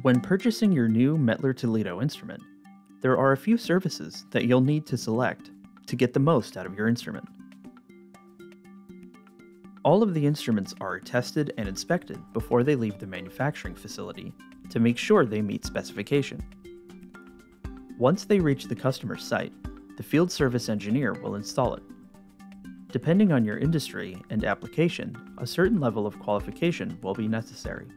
When purchasing your new METTLER TOLEDO instrument, there are a few services that you'll need to select to get the most out of your instrument. All of the instruments are tested and inspected before they leave the manufacturing facility to make sure they meet specification. Once they reach the customer's site, the field service engineer will install it. Depending on your industry and application, a certain level of qualification will be necessary.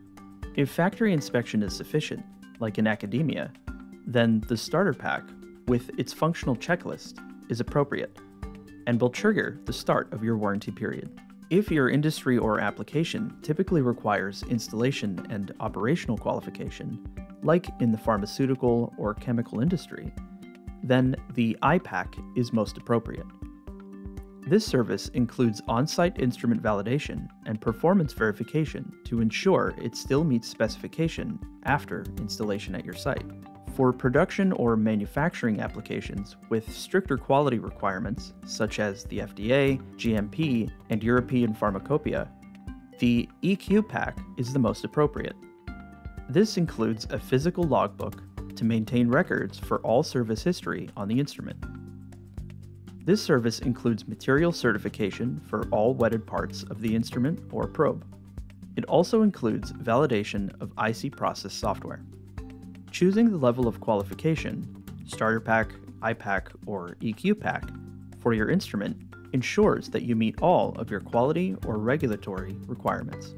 If factory inspection is sufficient, like in academia, then the starter pack, with its functional checklist, is appropriate and will trigger the start of your warranty period. If your industry or application typically requires installation and operational qualification, like in the pharmaceutical or chemical industry, then the iPack is most appropriate. This service includes on-site instrument validation and performance verification to ensure it still meets specification after installation at your site. For production or manufacturing applications with stricter quality requirements, such as the FDA, GMP, and European Pharmacopoeia, the EQ pack is the most appropriate. This includes a physical logbook to maintain records for all service history on the instrument. This service includes material certification for all wetted parts of the instrument or probe. It also includes validation of IC process software. Choosing the level of qualification, starter pack, iPack, or EQ pack, for your instrument ensures that you meet all of your quality or regulatory requirements.